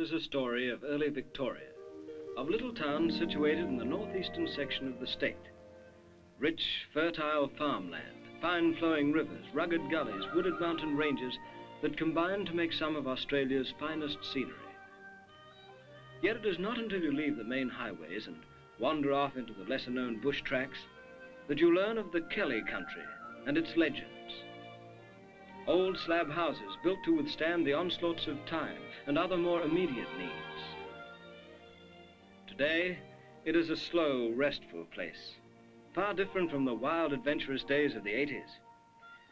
is a story of early Victoria, of little towns situated in the northeastern section of the state. Rich, fertile farmland, fine flowing rivers, rugged gullies, wooded mountain ranges that combine to make some of Australia's finest scenery. Yet it is not until you leave the main highways and wander off into the lesser-known bush tracks that you learn of the Kelly country and its legends. Old slab houses built to withstand the onslaughts of time and other more immediate needs. Today, it is a slow, restful place, far different from the wild, adventurous days of the 80s.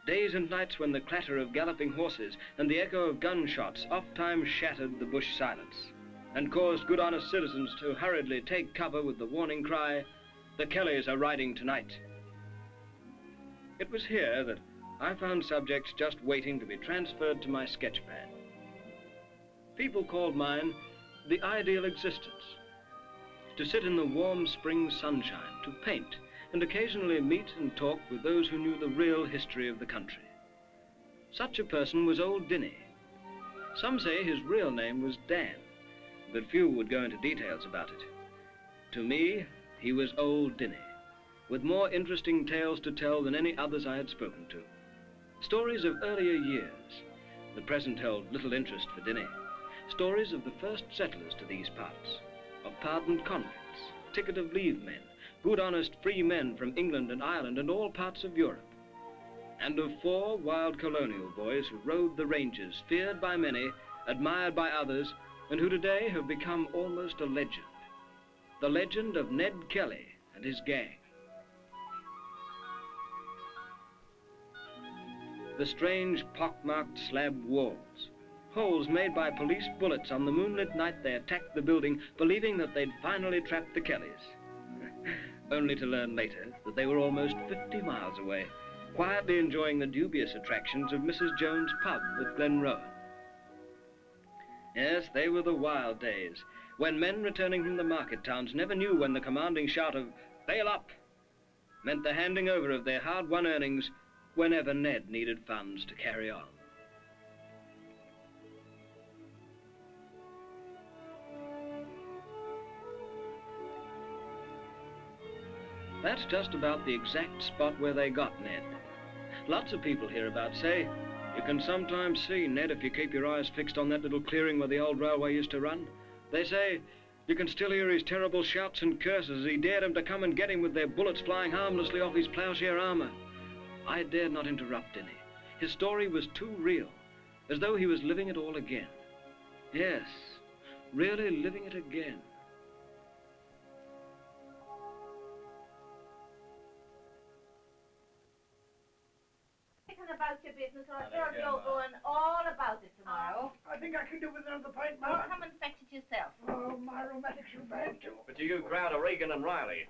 Days and nights when the clatter of galloping horses and the echo of gunshots oft-times shattered the bush silence and caused good honest citizens to hurriedly take cover with the warning cry, "The Kellys are riding tonight." It was here that I found subjects just waiting to be transferred to my sketchpad. People called mine the ideal existence. To sit in the warm spring sunshine, to paint, and occasionally meet and talk with those who knew the real history of the country. Such a person was Old Dinny. Some say his real name was Dan, but few would go into details about it. To me, he was Old Dinny, with more interesting tales to tell than any others I had spoken to. Stories of earlier years. The present held little interest for Dinny. Stories of the first settlers to these parts, of pardoned convicts, ticket of leave men, good honest free men from England and Ireland and all parts of Europe, and of 4 wild colonial boys who rode the ranges, feared by many, admired by others, and who today have become almost a legend. The legend of Ned Kelly and his gang. The strange pock-marked slab walls, holes made by police bullets on the moonlit night they attacked the building, believing that they'd finally trapped the Kellys. Only to learn later that they were almost 50 miles away, quietly enjoying the dubious attractions of Mrs. Jones' pub at Glenrowan. Yes, they were the wild days, when men returning from the market towns never knew when the commanding shout of "Bail up!" meant the handing over of their hard-won earnings whenever Ned needed funds to carry on. That's just about the exact spot where they got Ned. Lots of people hereabouts say, you can sometimes see Ned if you keep your eyes fixed on that little clearing where the old railway used to run. They say you can still hear his terrible shouts and curses as he dared them to come and get him with their bullets flying harmlessly off his ploughshare armor. I dared not interrupt Dinny. His story was too real, as though he was living it all again. Yes, really living it again. About your business, or I'm sure you're going all about it tomorrow. I think I can do with another pint, Well, Ma. come and fetch it yourself. Oh, my rheumatics are bad, too. But do you crowd of Regan and Riley?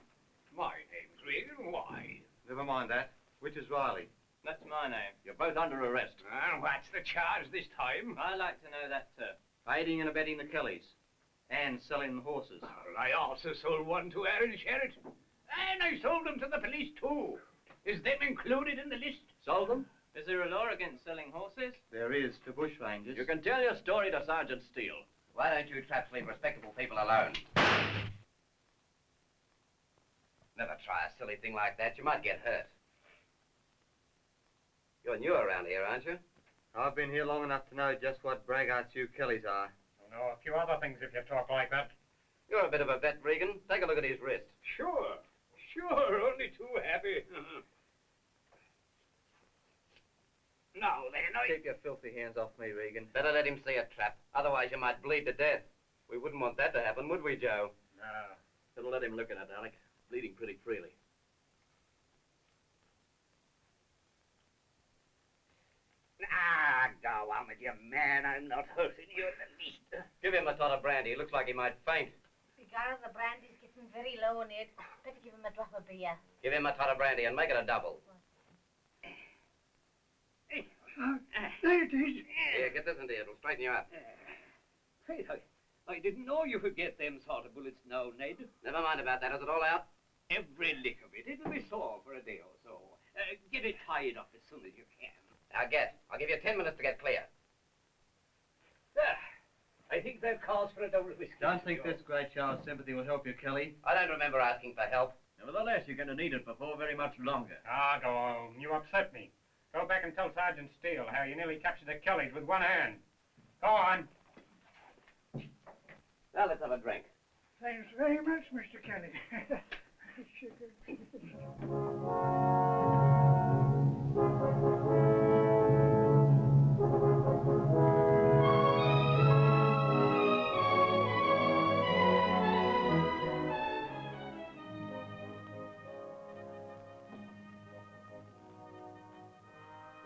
My name's Regan. Why? Never mind that. Which is Riley? That's my name. You're both under arrest. And what's the charge this time? I'd like to know that, sir. Aiding and abetting the Kellys. And selling the horses. Well, I also sold one to Aaron Sherritt. And I sold them to the police, too. Is them included in the list? Sold them? Is there a law against selling horses? There is, to bushrangers. You can tell your story to Sergeant Steele. Why don't you traps leave respectable people alone? Never try a silly thing like that. You might get hurt. You're new around here, aren't you? I've been here long enough to know just what braggarts you Kellys are. I know a few other things if you talk like that. You're a bit of a vet, Regan. Take a look at his wrist. Sure. Only too happy. Now then, Keep your filthy hands off me, Regan. Better let him see a trap. Otherwise, you might bleed to death. We wouldn't want that to happen, would we, Joe? No. Better let him look at it, Alec. Bleeding pretty freely. Ah, go on with your man. I'm not hurting you in the least. Give him a tot of brandy. He looks like he might faint. Cigar, the brandy's getting very low, Ned. Better give him a drop of beer. Give him a tot of brandy and make it a double. There it is. Here, get this into you. It'll straighten you up. Hey, I didn't know you could get them sort of bullets now, Ned. Never mind about that. Is it all out? Every lick of it. It'll be sore for a day or so. Get it tied up as soon as you can. Now get. I'll give you 10 minutes to get clear. There. I think there's cause for a double whiskey. Don't think this great show of sympathy will help you, Kelly. I don't remember asking for help. Nevertheless, you're going to need it before very much longer. Ah, go on. You upset me. Go back and tell Sergeant Steele how you nearly captured the Kellys with one hand. Go on. Now let's have a drink. Thanks very much, Mr. Kelly.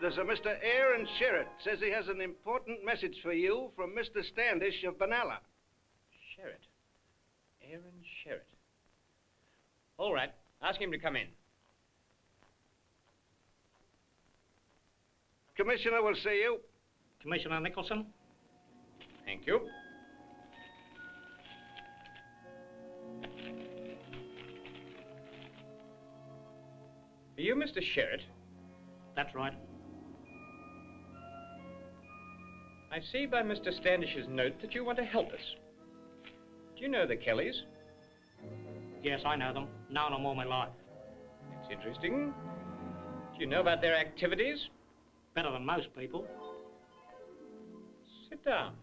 There's a Mr. Aaron Sherritt. Says he has an important message for you from Mr. Standish of Benalla. Sherritt. Aaron Sherritt. All right. Ask him to come in. Commissioner will see you. Commissioner Nicholson? Thank you. Are you Mr. Sherritt? That's right. I see by Mr. Standish's note that you want to help us. Do you know the Kellys? Yes, I know them. Known them all my life. It's interesting. Do you know about their activities? Better than most people. Sit down.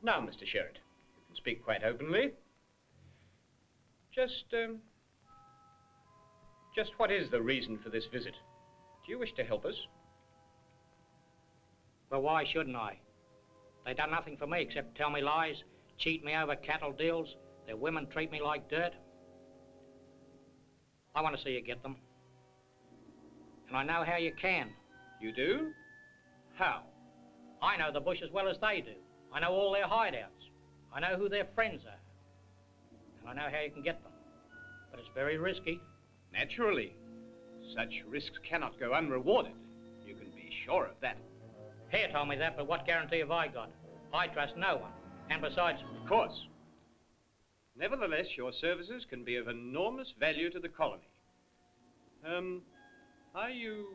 Now, Mr. Sherritt, you can speak quite openly. Just what is the reason for this visit? Do you wish to help us? But why shouldn't I? They done nothing for me except tell me lies, cheat me over cattle deals, their women treat me like dirt. I want to see you get them. And I know how you can. You do? How? I know the bush as well as they do. I know all their hideouts. I know who their friends are. And I know how you can get them. But it's very risky. Naturally. Such risks cannot go unrewarded. You can be sure of that. Hare told me that, but what guarantee have I got? I trust no one. And besides... Of course. Nevertheless, your services can be of enormous value to the colony. Are you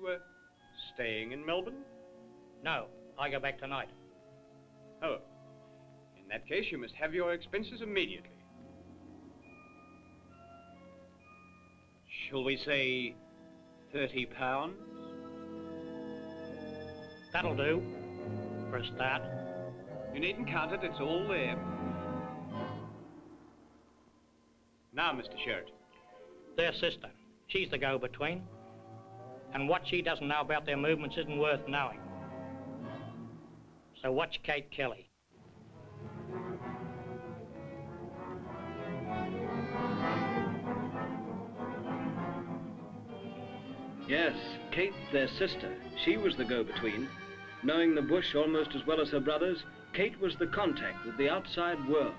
staying in Melbourne? No, I go back tonight. Oh. In that case, you must have your expenses immediately. Shall we say £30? That'll do, for a start. You needn't count it, it's all there. Now, Mr. Sherritt. Their sister. She's the go-between. And what she doesn't know about their movements isn't worth knowing. So watch Kate Kelly. Yes, Kate, their sister. She was the go-between. Knowing the bush almost as well as her brothers, Kate was the contact with the outside world.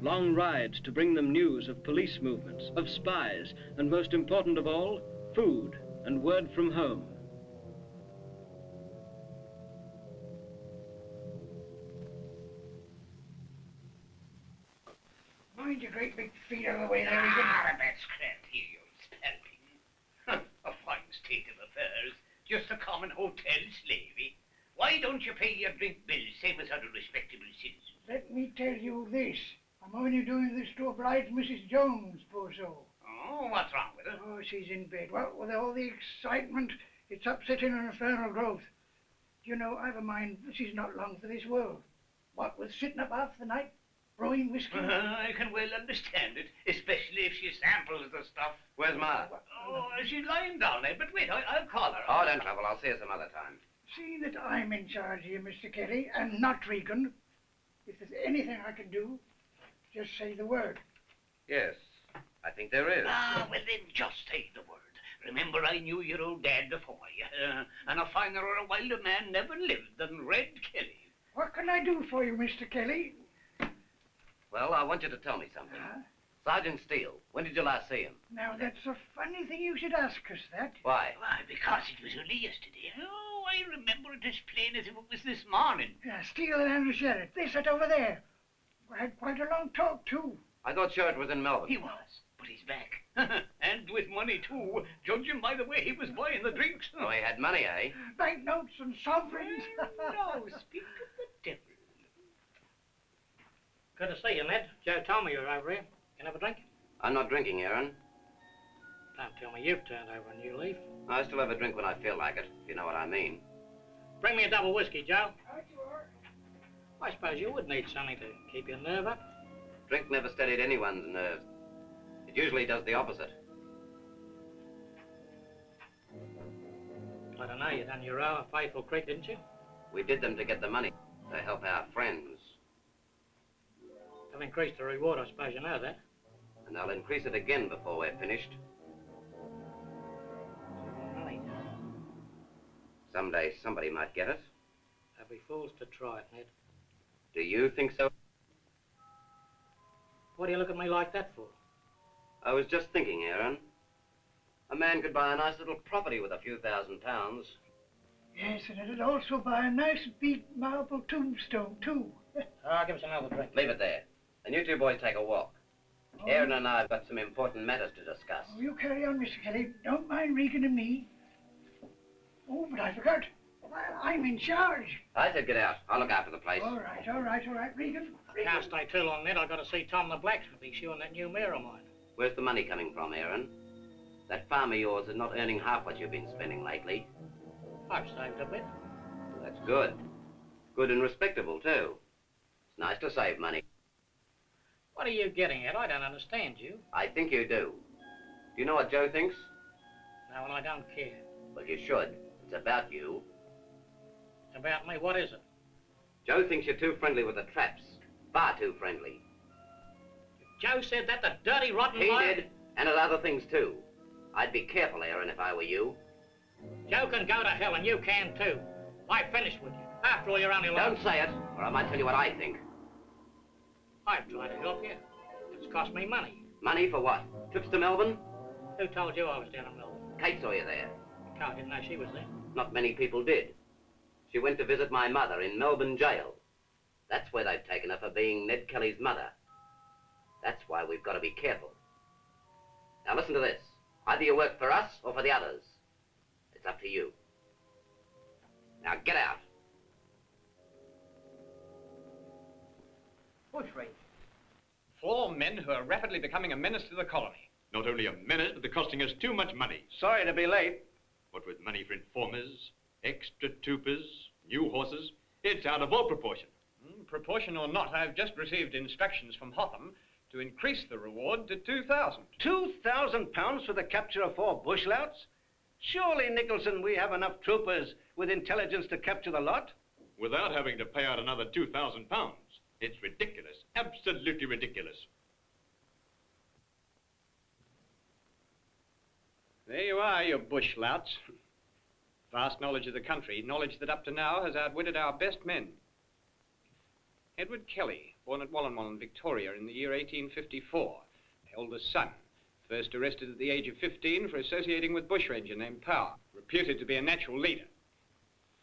Long rides to bring them news of police movements, of spies, and most important of all, food and word from home. Mind your great big feet out of the way there, Egan. That's cranky, you spalping. A fine state of affairs. Just a common hotel slavey. Why don't you pay your drink bills, same as other respectable citizens? Let me tell you this. I'm only doing this to oblige Mrs. Jones, poor soul. Oh, what's wrong with her? Oh, she's in bed. Well, with all the excitement, it's upsetting her infernal growth. You know, I've a mind that she's not long for this world. What with sitting up half the night, brewing whiskey. I can well understand it, especially if she samples the stuff. Where's Ma? Oh, she's lying down there, but wait, I'll call her. Oh, don't trouble. I'll see her some other time. See that I'm in charge here, Mr. Kelly, and not Regan. If there's anything I can do, just say the word. Yes, I think there is. Ah, well then, just say the word. Remember, I knew your old dad before you, and a finer or a wilder man never lived than Red Kelly. What can I do for you, Mr. Kelly? Well, I want you to tell me something. Sergeant Steele, when did you last see him? Now, that's a funny funny thing you should ask us that. Why? Why, because it was only yesterday. Oh, I remember it as plain as if it was this morning. Yeah, Steele and the sheriff. They sat over there. We had quite a long talk, too. I thought Sherritt was in Melbourne. He was, but he's back. And with money, too, judging by the way he was buying the drinks. Oh, he had money, eh? Banknotes and sovereigns. No, speak of the devil. Good to see you, Ned. Joe told me you were over here. Can I have a drink? I'm not drinking, Aaron. Don't tell me you've turned over a new leaf. I still have a drink when I feel like it, if you know what I mean. Bring me a double whiskey, Joe. I suppose you would need something to keep your nerve up. Drink never steadied anyone's nerves. It usually does the opposite. I don't know, you done your own faithful creek, didn't you? We did them to get the money, to help our friends. They've increased the reward, I suppose you know that. And they'll increase it again before we're finished. Money. Someday somebody might get it. They'll be fools to try it, Ned. Do you think so? What do you look at me like that for? I was just thinking, Aaron. A man could buy a nice little property with a few £1,000. Yes, and it'd also buy a nice big marble tombstone, too. Give us another drink. Leave it there. And you two boys take a walk. Oh. Aaron and I have got some important matters to discuss. Oh, you carry on, Mr. Kelly. Don't mind Regan and me. Oh, but I forgot. Well, I'm in charge. I said get out. I'll look after the place. All right, Regan. Can't stay too long, Ned. I've got to see Tom the blacksmith. He's shoeing that new mare of mine. Where's the money coming from, Aaron? That farm of yours is not earning half what you've been spending lately. I've saved a bit. That's good. Good and respectable, too. It's nice to save money. What are you getting at? I don't understand you. I think you do. Do you know what Joe thinks? No, and I don't care. Well, you should. It's about you. About me, what is it? Joe thinks you're too friendly with the traps. Far too friendly. Joe said that, the dirty, rotten He liar? did, and at other things, too. I'd be careful, Aaron, if I were you. Joe can go to hell, and you can, too. I finished with you. After all, you're only Don't say it, or I might tell you what I think. I've tried to help you. It's cost me money. Money for what? Trips to Melbourne? Who told you I was down in Melbourne? Kate saw you there. Carl didn't know she was there. Not many people did. She went to visit my mother in Melbourne jail. That's where they've taken her for being Ned Kelly's mother. That's why we've got to be careful. Now listen to this. Either you work for us or for the others. It's up to you. Now get out. Bushranger. 4 men who are rapidly becoming a menace to the colony. Not only a menace, but they're costing us too much money. Sorry to be late. What with money for informers, extra troopers, new horses, it's out of all proportion. Proportion or not, I've just received instructions from Hotham to increase the reward to 2,000. £2,000 for the capture of 4 bushlouts? Surely, Nicholson, we have enough troopers with intelligence to capture the lot? Without having to pay out another £2,000. It's ridiculous, absolutely ridiculous. There you are, you bush louts. Vast knowledge of the country, knowledge that up to now has outwitted our best men. Edward Kelly, born at Wallenwallen, Victoria, in the year 1854, eldest son, first arrested at the age of 15 for associating with bushranger named Power, reputed to be a natural leader.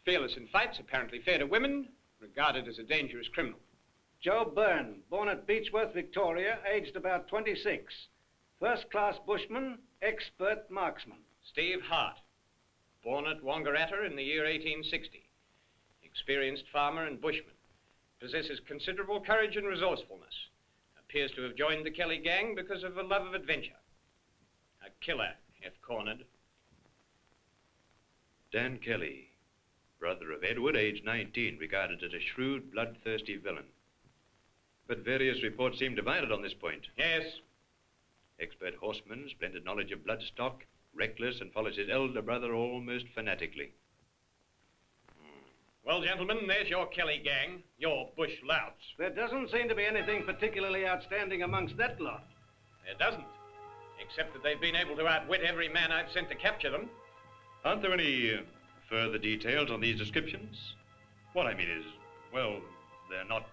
Fearless in fights, apparently fair to women, regarded as a dangerous criminal. Joe Byrne, born at Beechworth, Victoria, aged about 26. First-class bushman, expert marksman. Steve Hart, born at Wangaratta in the year 1860, experienced farmer and bushman, possesses considerable courage and resourcefulness, appears to have joined the Kelly gang because of a love of adventure. A killer, if cornered. Dan Kelly, brother of Edward, age 19, regarded as a shrewd, bloodthirsty villain. But various reports seem divided on this point. Yes. Expert horseman, splendid knowledge of bloodstock, reckless and follows his elder brother almost fanatically. Well, gentlemen, there's your Kelly gang, your bush louts. There doesn't seem to be anything particularly outstanding amongst that lot. There doesn't, except that they've been able to outwit every man I've sent to capture them. Aren't there any further details on these descriptions? What I mean is, well, they're not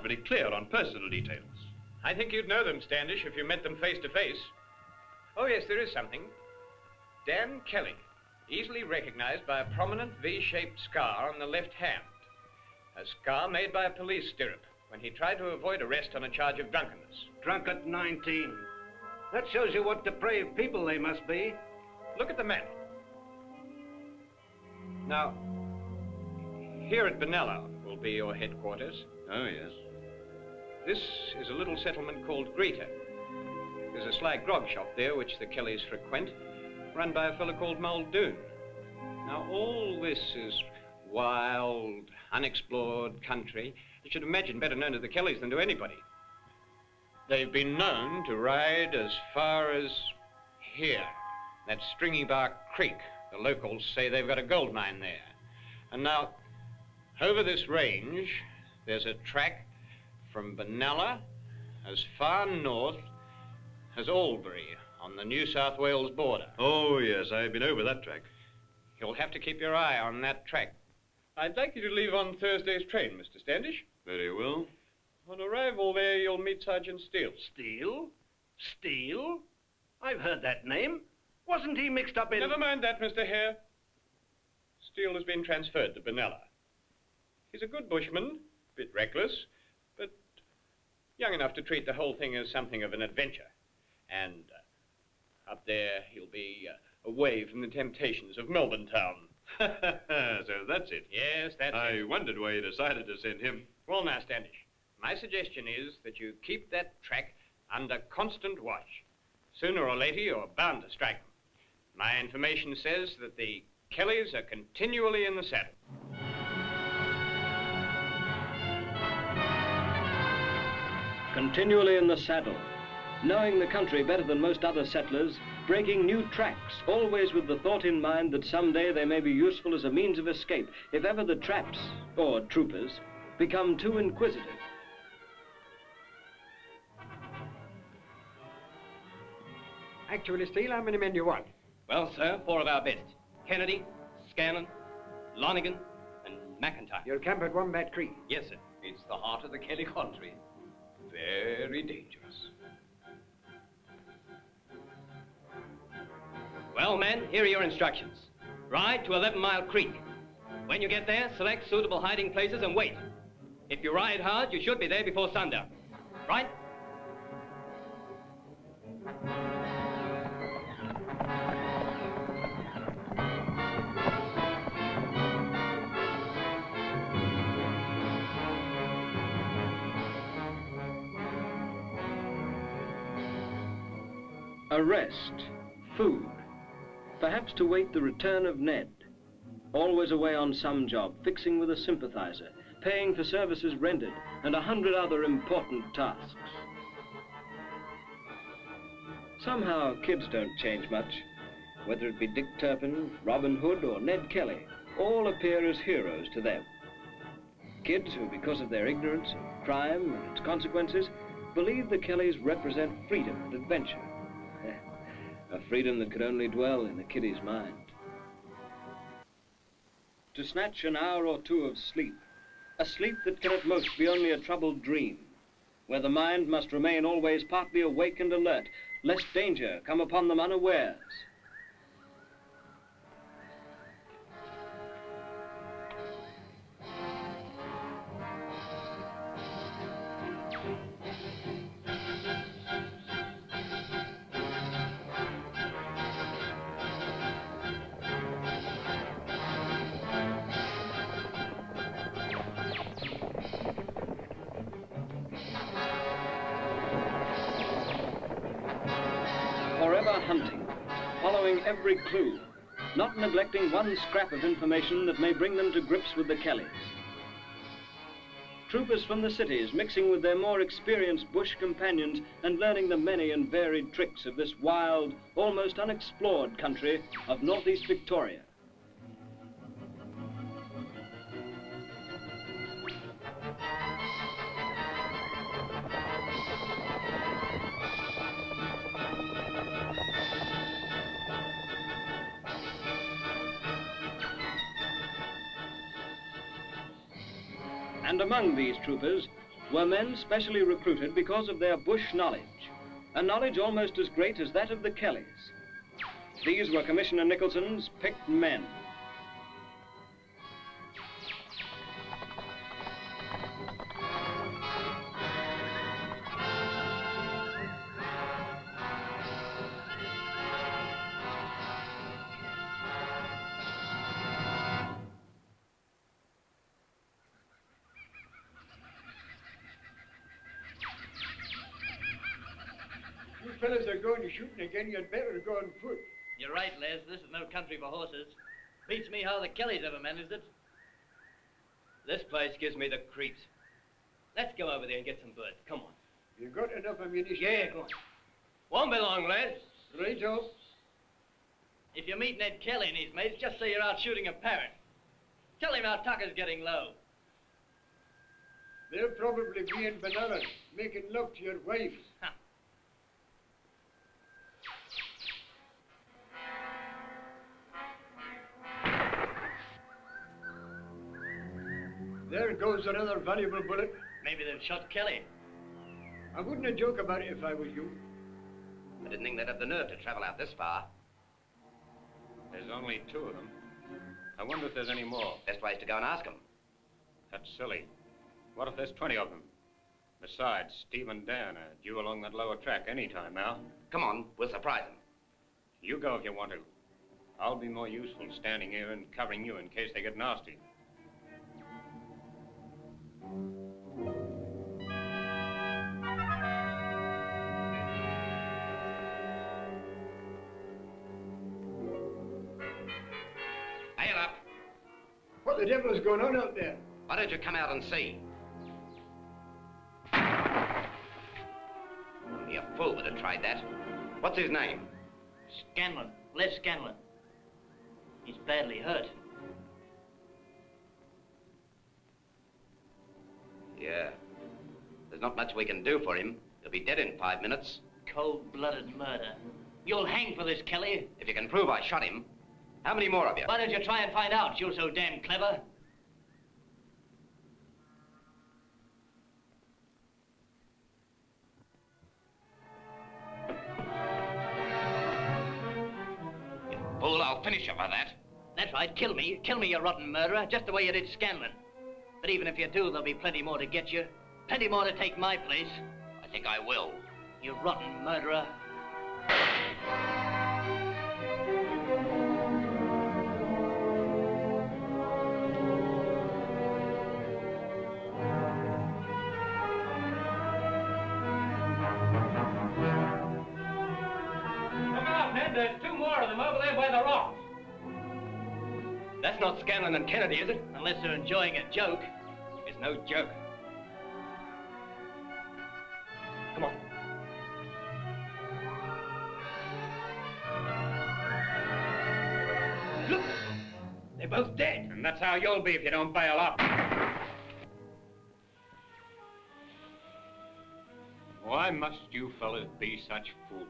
very clear on personal details. I think you'd know them, Standish, if you met them face to face. Oh, yes, there is something. Dan Kelly, easily recognized by a prominent V-shaped scar on the left hand. A scar made by a police stirrup when he tried to avoid arrest on a charge of drunkenness. Drunk at 19. That shows you what depraved people they must be. Look at the map. Now, here at Benalla will be your headquarters. Oh, yes. This is a little settlement called Grifter. There's a sly grog shop there which the Kellys frequent, run by a fellow called Muldoon. Now, all this is wild, unexplored country. You should imagine better known to the Kellys than to anybody. They've been known to ride as far as here, that Stringy Bark Creek. The locals say they've got a gold mine there. And now, over this range, there's a track from Benalla as far north as Albury on the New South Wales border. Oh, yes, I've been over that track. You'll have to keep your eye on that track. I'd like you to leave on Thursday's train, Mr. Standish. Very well. On arrival there, you'll meet Sergeant Steele. Steele? Steele? I've heard that name. Wasn't he mixed up in... Never mind that, Mr. Hare. Steele has been transferred to Benalla. He's a good bushman, a bit reckless, but young enough to treat the whole thing as something of an adventure. And up there, he'll be away from the temptations of Melbourne town. So that's it. Yes, that's it. I wondered why you decided to send him. Well, now, Standish, my suggestion is that you keep that track under constant watch. Sooner or later, you're bound to strike them. My information says that the Kellys are continually in the saddle. Continually in the saddle, knowing the country better than most other settlers, breaking new tracks, always with the thought in mind that someday they may be useful as a means of escape if ever the traps, or troopers, become too inquisitive. Actually, Steele, how many men do you want? Well, sir, 4 of our best. Kennedy, Scanlon, Lonigan, and McIntyre. You'll camp at Wombat Creek. Yes, sir. It's the heart of the Kelly country. Very dangerous. Well, men, here are your instructions. Ride to 11 Mile Creek. When you get there, select suitable hiding places and wait. If you ride hard, you should be there before sundown. Right? A rest, food, perhaps to wait the return of Ned. Always away on some job, fixing with a sympathizer, paying for services rendered, and 100 other important tasks. Somehow, kids don't change much. Whether it be Dick Turpin, Robin Hood, or Ned Kelly, all appear as heroes to them. Kids who, because of their ignorance of crime and its consequences, believe the Kellys represent freedom and adventure. A freedom that could only dwell in a kiddie's mind. To snatch an hour or two of sleep, a sleep that can at most be only a troubled dream, where the mind must remain always partly awake and alert, lest danger come upon them unawares. Forever hunting, following every clue, not neglecting one scrap of information that may bring them to grips with the Kellys. Troopers from the cities mixing with their more experienced bush companions and learning the many and varied tricks of this wild, almost unexplored country of northeast Victoria. And among these troopers were men specially recruited because of their bush knowledge, a knowledge almost as great as that of the Kellys. These were Commissioner Nicholson's picked men. You fellas are going to shooting again, you'd better go on foot. You're right, Les. This is no country for horses. Beats me how the Kellys ever managed it. This place gives me the creeps. Let's go over there and get some birds. Come on. You got enough ammunition? Yeah, go on. Won't be long, Les. Righto. If you meet Ned Kelly and his mates, just say you're out shooting a parrot. Tell him our tucker's getting low. They'll probably be in Benalla, making love to your wife. Huh. There goes another valuable bullet. Maybe they've shot Kelly. I wouldn't have joke about it if I was you. I didn't think they'd have the nerve to travel out this far. There's only 2 of them. I wonder if there's any more. Best place to go and ask them. That's silly. What if there's 20 of them? Besides, Steve and Dan are due along that lower track any time now. Come on, we'll surprise them. You go if you want to. I'll be more useful standing here and covering you in case they get nasty. Hail up. What the devil's going on out there? Why don't you come out and see? Only a fool would have tried that. What's his name? Scanlon. Les Scanlon. He's badly hurt. Yeah. There's not much we can do for him. He'll be dead in 5 minutes. Cold-blooded murder. You'll hang for this, Kelly. If you can prove I shot him. How many more of you? Why don't you try and find out? You're so damn clever. Fool, I'll finish you for that. That's right. Kill me. Kill me, you rotten murderer, just the way you did Scanlon. But even if you do, there'll be plenty more to get you. Plenty more to take my place. I think I will. You rotten murderer. Look out, Ned. There's 2 more of them over there by the rocks. That's not Scanlon and Kennedy, is it? Unless they're enjoying a joke. It's no joke. Come on. Look! They're both dead. And that's how you'll be if you don't bail up. Why must you fellas be such fools?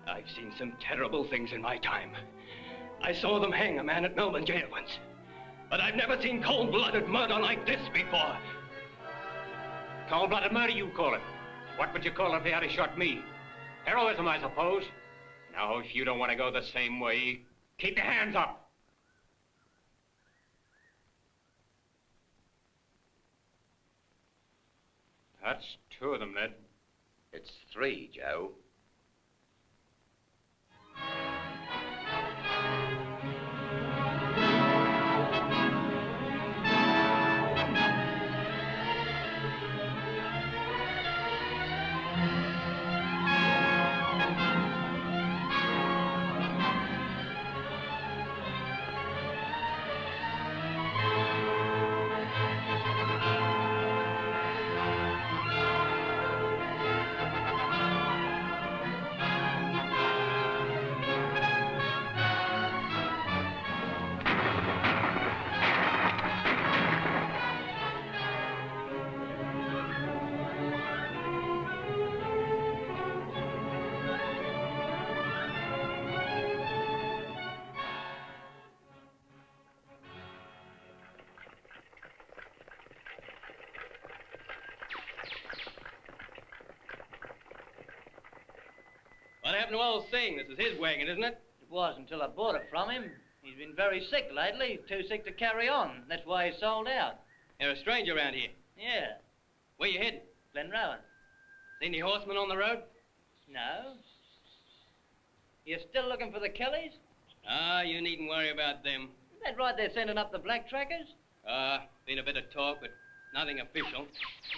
I've seen some terrible things in my time. I saw them hang a man at Melbourne jail once. But I've never seen cold-blooded murder like this before. Cold-blooded murder, you call it. What would you call it if he had shot me? Heroism, I suppose. Now, if you don't want to go the same way, keep your hands up. That's 2 of them, Ned. It's 3, Joe. happened to old Singh? This is his wagon, isn't it? It was until I bought it from him. He's been very sick lately, too sick to carry on. That's why he sold out. You're a stranger around here. Yeah. Where you heading? Glenrowan. See any horsemen on the road? No. You still looking for the Kellys? Ah, you needn't worry about them. Is that right they're sending up the black trackers? Been a bit of talk, but nothing official.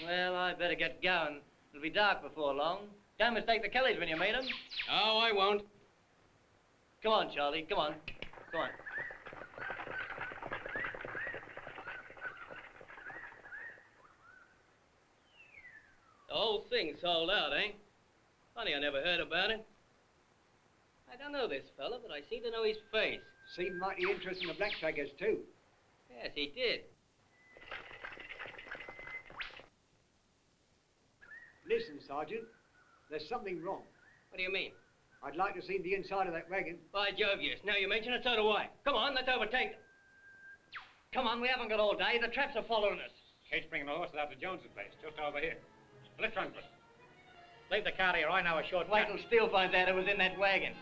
Well, I better get going. It'll be dark before long. Don't mistake the Kellys when you meet them. Oh, I won't. Come on, Charlie, come on. Come on. The whole thing sold out, eh? Funny, I never heard about it. I don't know this fella, but I seem to know his face. Seemed mighty interested in the black trackers, too. Yes, he did. Listen, Sergeant, there's something wrong. What do you mean? I'd like to see the inside of that wagon. By Jove, yes. Now you mention it, so do I. Come on, let's overtake them. Come on, we haven't got all day. The traps are following us. Kate's bringing the horses out to Jones's place, just over here. Let's run for it. Leave the car here. I know a short Wait till Steele finds out it was in that wagon.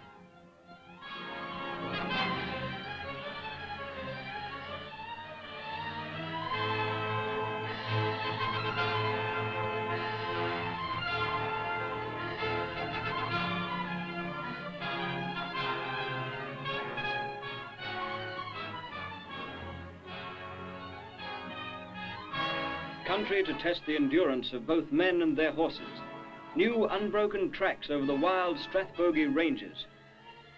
Country to test the endurance of both men and their horses. New unbroken tracks over the wild Strathbogie ranges.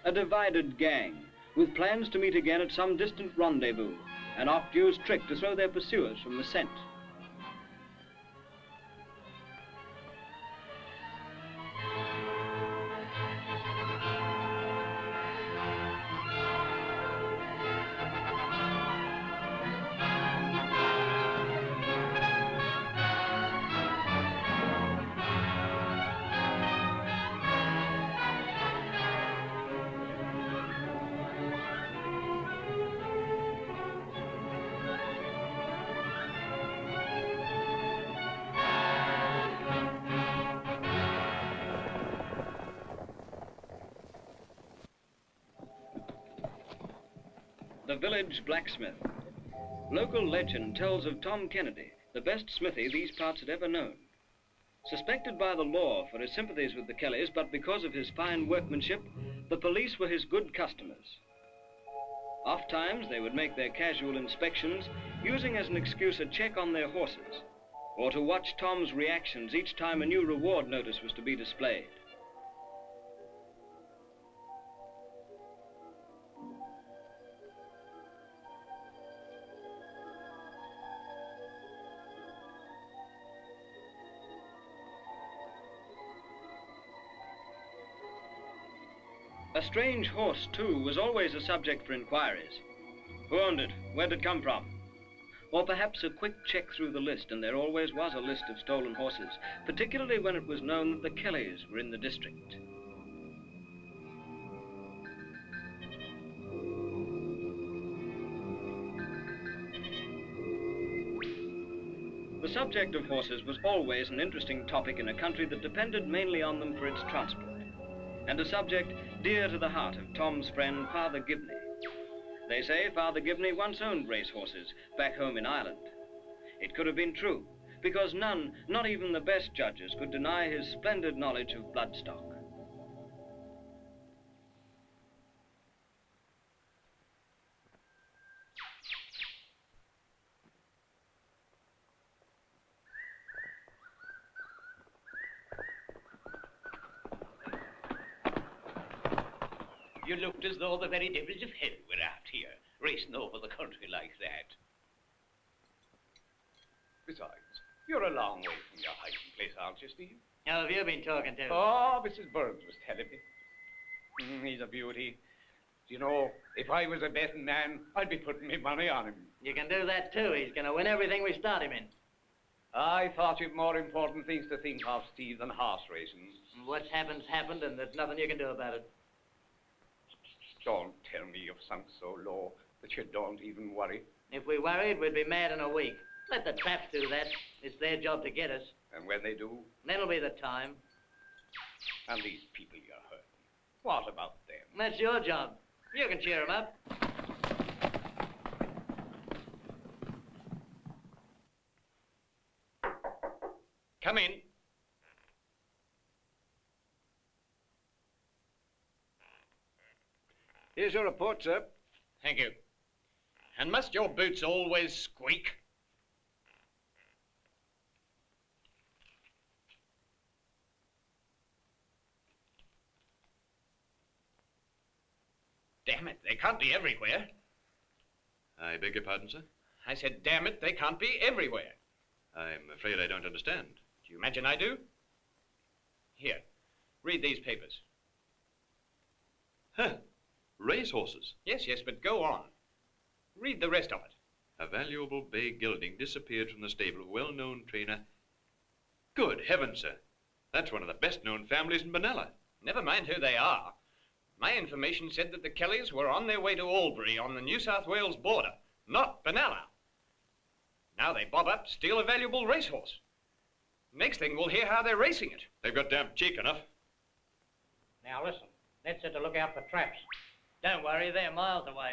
A divided gang, with plans to meet again at some distant rendezvous, an oft-used trick to throw their pursuers from the scent. The village blacksmith. Local legend tells of Tom Kennedy, the best smithy these parts had ever known. Suspected by the law for his sympathies with the Kellys, but because of his fine workmanship, the police were his good customers. Oft-times they would make their casual inspections, using as an excuse a check on their horses, or to watch Tom's reactions each time a new reward notice was to be displayed. A strange horse, too, was always a subject for inquiries. Who owned it? Where did it come from? Or perhaps a quick check through the list, and there always was a list of stolen horses, particularly when it was known that the Kellys were in the district. The subject of horses was always an interesting topic in a country that depended mainly on them for its transport, and a subject dear to the heart of Tom's friend, Father Gibney. They say Father Gibney once owned racehorses back home in Ireland. It could have been true, because none, not even the best judges, could deny his splendid knowledge of bloodstock. You looked as though the very devils of hell were out here, racing over the country like that. Besides, you're a long way from your hiding place, aren't you, Steve? How have you been talking to? Oh, Mrs. Burns was telling me. He's a beauty. You know, if I was a betting man, I'd be putting my money on him. You can do that too. He's going to win everything we start him in. I thought you'd more important things to think of, Steve, than horse racing. What's happened's happened, and there's nothing you can do about it. Don't tell me you've sunk so low that you don't even worry. If we worried, we'd be mad in a week. Let the traps do that. It's their job to get us. And when they do? That'll be the time. And these people you're hurting. What about them? That's your job. You can cheer 'em up. Come in. Here's your report, sir. Thank you. And must your boots always squeak? Damn it, they can't be everywhere. I beg your pardon, sir? I said, damn it, they can't be everywhere. I'm afraid I don't understand. Do you imagine I do? Here, read these papers. Huh. Racehorses. Yes, but go on. Read the rest of it. A valuable bay gelding disappeared from the stable of a well-known trainer. Good heavens, sir. That's one of the best-known families in Benalla. Never mind who they are. My information said that the Kellys were on their way to Albury on the New South Wales border, not Benalla. Now they bob up, steal a valuable racehorse. Next thing, we'll hear how they're racing it. They've got damn cheek enough. Now listen, Ned said to look out for traps. Don't worry, they're miles away.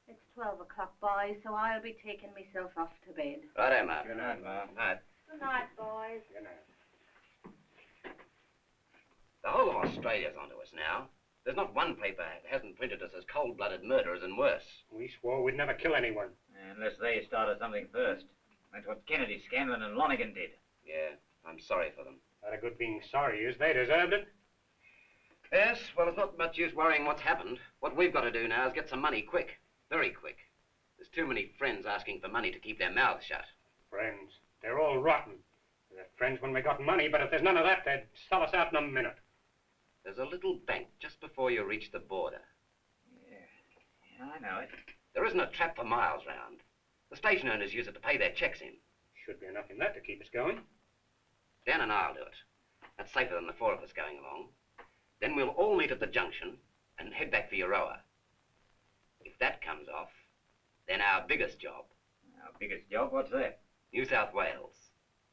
It's 12 o'clock, boys, so I'll be taking myself off to bed. Right, Emma. Good night, Ma. Night. Good night, boys. Good night. The whole of Australia's onto us now. There's not one paper that hasn't printed us as cold-blooded murderers and worse. We swore we'd never kill anyone. Unless they started something first. That's what Kennedy, Scanlon, and Lonergan did. Yeah, I'm sorry for them. Not a good being sorry is. They deserved it. Yes, well, it's not much use worrying what's happened. What we've got to do now is get some money quick. Very quick. There's too many friends asking for money to keep their mouths shut. Friends. They're all rotten. They're friends when we got money, but if there's none of that, they'd sell us out in a minute. There's a little bank just before you reach the border. Yeah, I know it. There isn't a trap for miles round. The station owners use it to pay their checks in. Should be enough in that to keep us going. Dan and I'll do it. That's safer than the four of us going along. Then we'll all meet at the junction and head back for Euroa. If that comes off, then our biggest job. Our biggest job? What's that? New South Wales.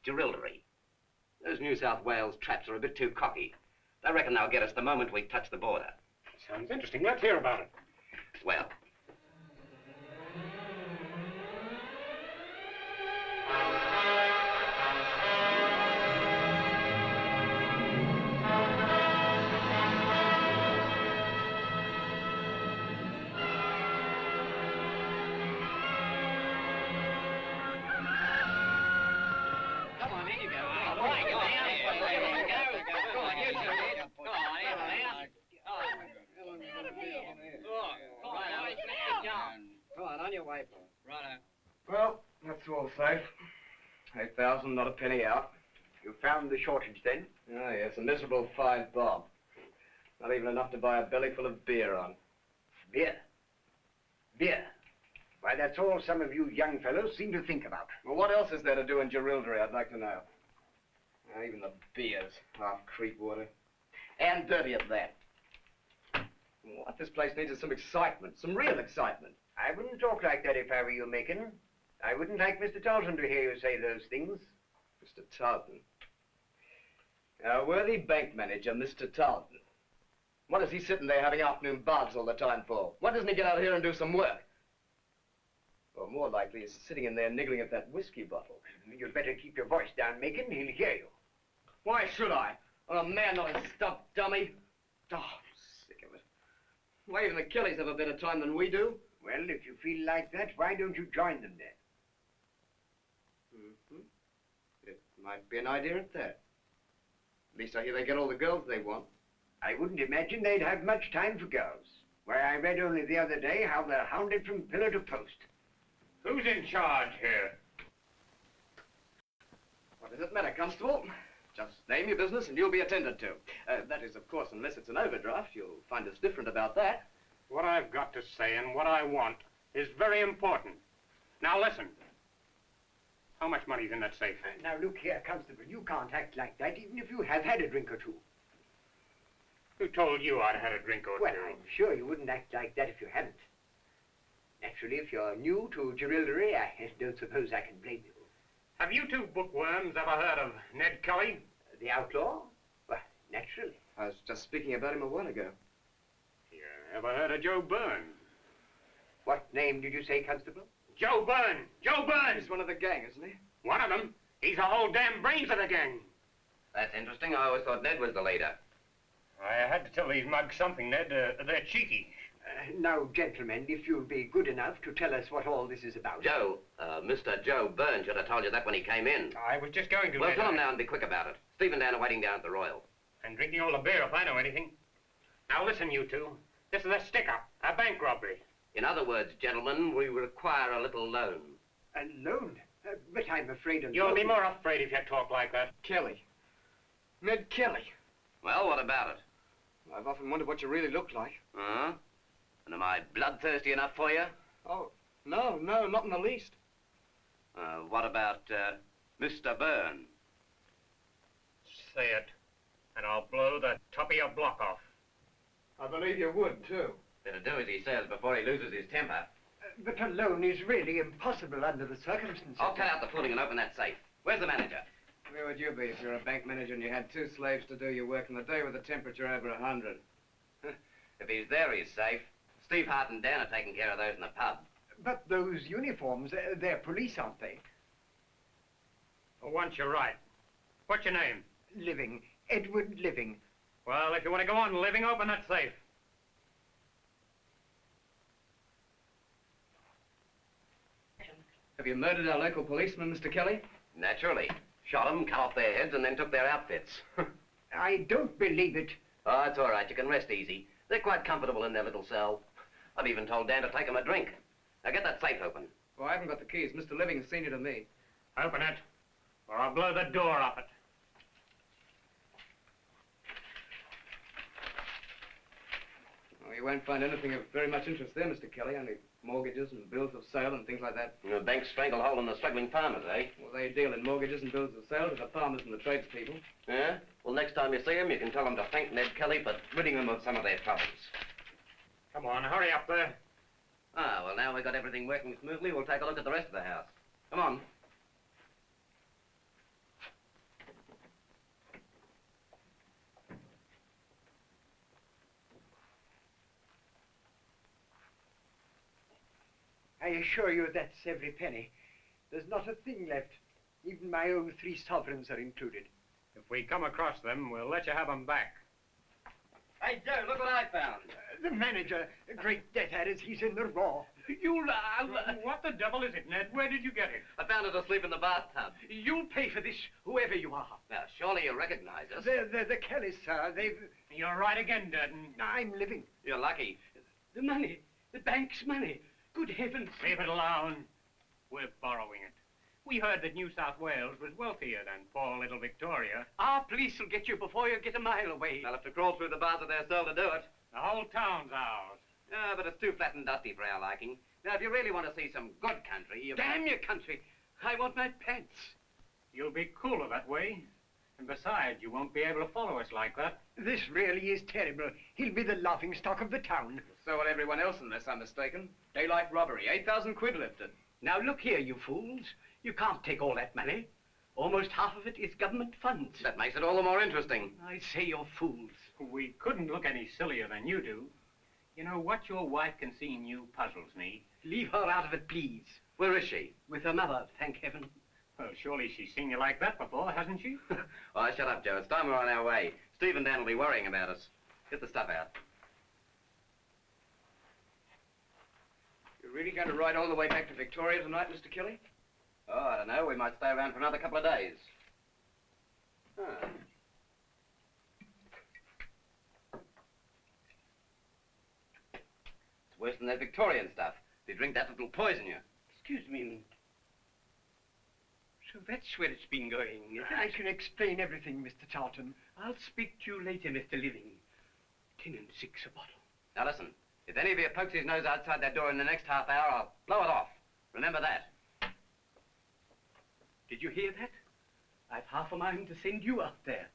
Jerilderie. Those New South Wales traps are a bit too cocky. I reckon they'll get us the moment we touch the border. Sounds interesting. Let's hear about it. Well. Come on, in you go. Go on, go on. Come on, on your way, Paul. Righto. Well, that's all safe. 8,000, not a penny out. You found the shortage then? Oh, yes, a miserable 5 bob. Not even enough to buy a bellyful of beer on. Beer? Beer? Why, that's all some of you young fellows seem to think about. Well, what else is there to do in Jerilderie, I'd like to know? Even the beer's half creek water. And dirty at that. What this place needs is some excitement, some real excitement. I wouldn't talk like that if I were you, Macon. I wouldn't like Mr. Townsend to hear you say those things. Mr. Townsend? Our worthy bank manager, Mr. Townsend. What is he sitting there having afternoon baths all the time for? Why doesn't he get out here and do some work? Or more likely, he's sitting in there niggling at that whiskey bottle. You'd better keep your voice down, Macon. He'll hear you. Why should I? I'm a man, not a stuffed dummy. Oh, I'm sick of it. Why, even the Kellys have a better time than we do. Well, if you feel like that, why don't you join them then? It might be an idea at that. At least I hear they get all the girls they want. I wouldn't imagine they'd have much time for girls. Why, I read only the other day how they're hounded from pillar to post. Who's in charge here? What does it matter, Constable? Just name your business and you'll be attended to. That is, of course, unless it's an overdraft. You'll find us different about that. What I've got to say and what I want is very important. Now listen. How much money's in that safe? Now look here, Constable, you can't act like that even if you have had a drink or two. Who told you I'd had a drink or Well, two? I'm sure you wouldn't act like that if you hadn't. Naturally, if you're new to Jerilderie, I don't suppose I can blame you. Have you two bookworms ever heard of Ned Kelly? The outlaw? Well, naturally. I was just speaking about him a while ago. You ever heard of Joe Byrne? What name did you say, Constable? Joe Byrne! Joe Byrne! He's one of the gang, isn't he? One of them. He's the whole damn brains of the gang. That's interesting. I always thought Ned was the leader. I had to tell these mugs something, Ned. They're cheeky. Now, gentlemen, if you'll be good enough to tell us what all this is about. Joe, Mr. Joe Byrne should have told you that when he came in. I was just going to. Well, Ned. tell him now and be quick about it. Steve and Dan are waiting down at the Royal. And drinking all the beer if I know anything. Now listen, you two. This is a stick-up, a bank robbery. In other words, gentlemen, we require a little loan. A loan? But I'm afraid of... You'll be more afraid if you talk like that. Kelly. Ned Kelly. Well, what about it? I've often wondered what you really look like. Huh? And am I bloodthirsty enough for you? Oh, no, not in the least. What about, Mr. Byrne? Say it, and I'll blow the top of your block off. I believe you would, too. Better do as he says before he loses his temper. But a loan is really impossible under the circumstances. I'll cut out the fooling and open that safe. Where's the manager? Where would you be if you're a bank manager and you had 2 slaves to do your work in the day with a temperature over 100? If he's there, he's safe. Steve Hart and Dan are taking care of those in the pub. But those uniforms, they're police, aren't they? For once, you're right. What's your name? Living. Edward Living. Well, if you want to go on living, open that safe. Have you murdered our local policeman, Mr. Kelly? Naturally. Shot them, cut off their heads, and then took their outfits. I don't believe it. Oh, it's all right. You can rest easy. They're quite comfortable in their little cell. I've even told Dan to take them a drink. Now get that safe open. Well, I haven't got the keys. Mr. Living is senior to me. Open it, or I'll blow the door off it. Oh, you won't find anything of very much interest there, Mr. Kelly. Only mortgages and bills of sale and things like that. The bank's stranglehold on the struggling farmers, eh? Well, they deal in mortgages and bills of sale to the farmers and the tradespeople. Yeah? Well, next time you see them, you can tell them to thank Ned Kelly for ridding them of some of their troubles. Come on, hurry up there. Ah, well, now we've got everything working smoothly, we'll take a look at the rest of the house. Come on. I assure you that's every penny. There's not a thing left. Even my own 3 sovereigns are included. If we come across them, we'll let you have them back. Hey, Joe, look what I found. The manager, a great debtor, as he's in the raw. You'll... what the devil is it, Ned? Where did you get it? I found it asleep in the bathtub. You'll pay for this, whoever you are. Now, surely you recognize us. They're the Kellys, sir. They've... You're right again, Durden. I'm living. You're lucky. The money. The bank's money. Good heavens. Leave it alone. We're borrowing it. We heard that New South Wales was wealthier than poor little Victoria. Our police will get you before you get a mile away. They'll have to crawl through the bars of their cell to do it. The whole town's ours. Ah, but it's too flat and dusty for our liking. Now, if you really want to see some good country, you... Damn your country! I want my pants. You'll be cooler that way. And besides, you won't be able to follow us like that. This really is terrible. He'll be the laughing stock of the town. So will everyone else unless I'm mistaken. Daylight robbery, 8,000 quid lifted. Now look here, you fools. You can't take all that money. Almost half of it is government funds. That makes it all the more interesting. I say you're fools. We couldn't look any sillier than you do. You know, what your wife can see in you puzzles me. Leave her out of it, please. Where is she? With her mother, thank heaven. Well, surely she's seen you like that before, hasn't she? Oh, shut up, Joe. It's time we're on our way. Steve and Dan will be worrying about us. Get the stuff out. You're really going to ride all the way back to Victoria tonight, Mr. Kelly? Oh, I don't know. We might stay around for another couple of days. Huh. It's worse than that Victorian stuff. If you drink that, it'll poison you. Excuse me. So that's where it's been going, is it? I can explain everything, Mr. Tarleton. I'll speak to you later, Mr. Living. 10 and 6 a bottle. Now listen, if any of you pokes his nose outside that door in the next half hour, I'll blow it off. Remember that. Did you hear that? I've half a mind to send you out there.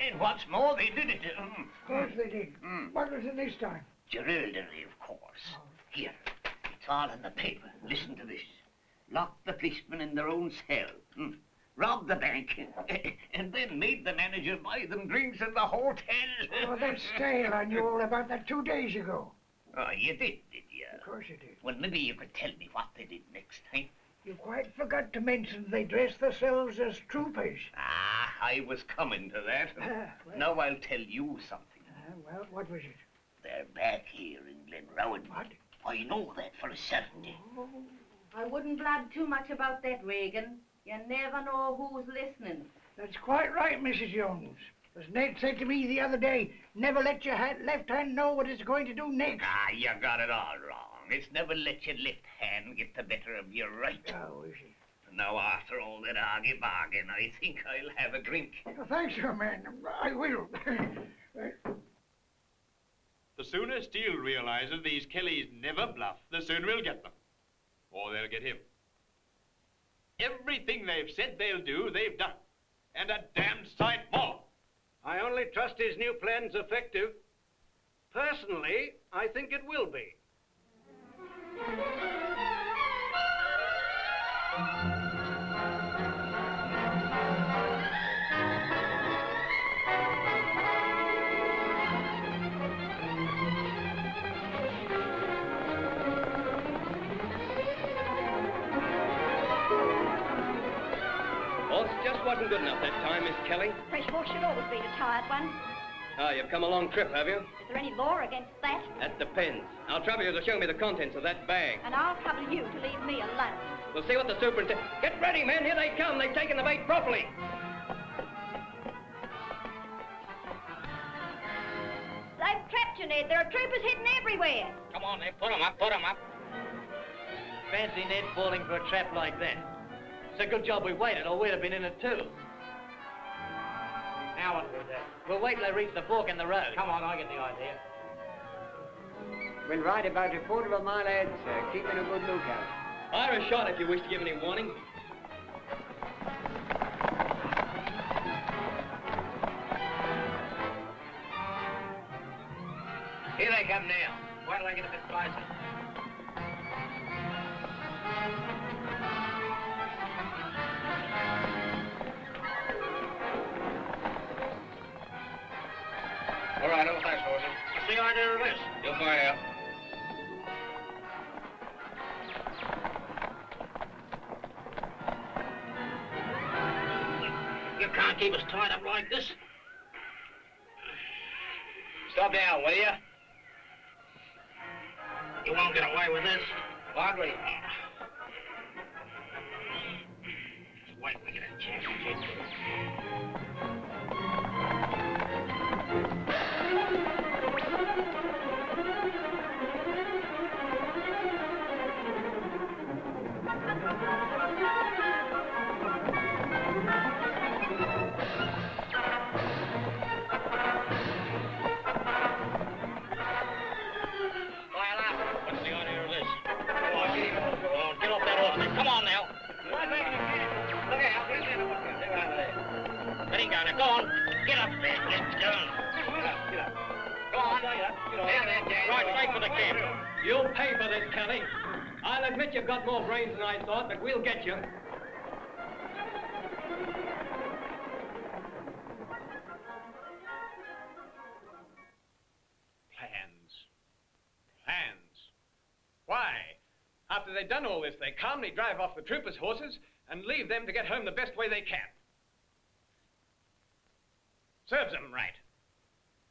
And what's more, they did it. Of course they did. What was it this time? Jerildery, of course. Here, it's all in the paper. Listen to this. Locked the policemen in their own cell. Robbed the bank. And then made the manager buy them drinks in the hotel. Oh, that's stale. I knew all about that 2 days ago. Oh, you did you? Of course you did. Well, maybe you could tell me what they did next time. You quite forgot to mention they dressed themselves as troopers. Ah, I was coming to that. Well. Now I'll tell you something. Well, what was it? They're back here in Glenrowan. What? I know that for a certainty. Oh, I wouldn't blab too much about that, Regan. You never know who's listening. That's quite right, Mrs. Jones. As Ned said to me the other day, never let your left hand know what it's going to do next. Ah, you got it all wrong. It's never let your left hand get the better of your right. Oh, is it? Now, after all that argy-bargain, I think I'll have a drink. Oh, thanks, young man. I will. The sooner Steele realizes these Kellys never bluff, the sooner we'll get them. Or they'll get him. Everything they've said they'll do, they've done. And a damned sight more. I only trust his new plan's effective. Personally, I think it will be. Horse just wasn't good enough that time, Miss Kelly. Fresh horse should always be a tired one. Ah, you've come a long trip, have you? Is there any law against that? That depends. I'll trouble you to show me the contents of that bag. And I'll trouble you to leave me alone. We'll see what the superintendent... Get ready, men. Here they come. They've taken the bait properly. They've trapped you, Ned. There are troopers hidden everywhere. Come on, Ned. Put 'em up. Put 'em up. Fancy Ned falling for a trap like that. It's a good job we waited, or we'd have been in it too. Now what do we do? We'll wait till they reach the fork in the road. Come on, I get the idea. We'll ride about a quarter of a mile ahead, sir, keeping a good lookout. Fire a shot if you wish to give any warning. Here they come now. Why do I get a bit closer? All right, over there, Sergeant. What's the idea of this? You'll fire. You can't keep us tied up like this. Stop down, will you? You won't get away with this. Margaret. What's the idea of this? Come on, get off that horse, man. Come on now. Look out. Let him go now. Go on. Get up there. Get going. Get up. Go on. Right straight for the camp. You'll pay for this, Kelly. I'll admit you've got more brains than I thought, but we'll get you. Plans. Why? After they've done all this, they calmly drive off the troopers' horses and leave them to get home the best way they can. Serves them right.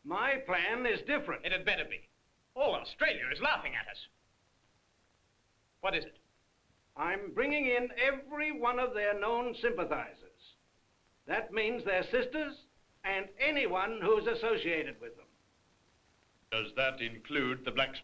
My plan is different. It had better be. All Australia is laughing at us. What is it? I'm bringing in every one of their known sympathizers. That means their sisters and anyone who's associated with them. Does that include the blacks?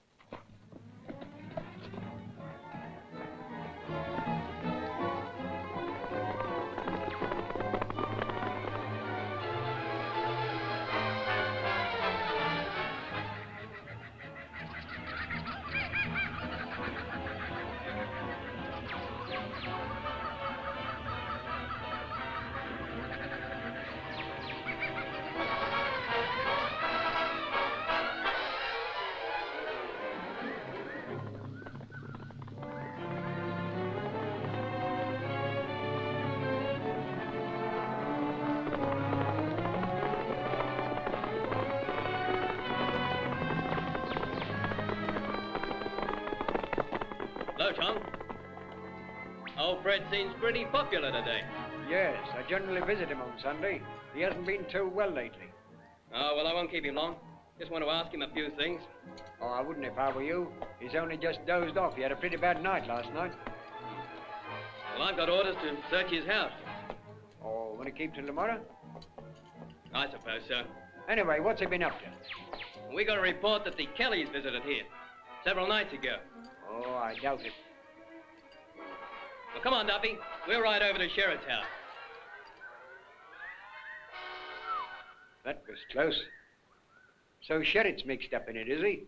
Hello, Tom. Old Fred seems pretty popular today. Yes, I generally visit him on Sunday. He hasn't been too well lately. Oh, well, I won't keep him long. Just want to ask him a few things. Oh, I wouldn't if I were you. He's only just dozed off. He had a pretty bad night last night. Well, I've got orders to search his house. Oh, want to keep till tomorrow? I suppose so. Anyway, what's he been up to? We got a report that the Kellys visited here several nights ago. Oh, I doubt it. Well, come on, Duffy. We'll ride over to Sherrod's house. That was close. So Sherrod's mixed up in it, is he?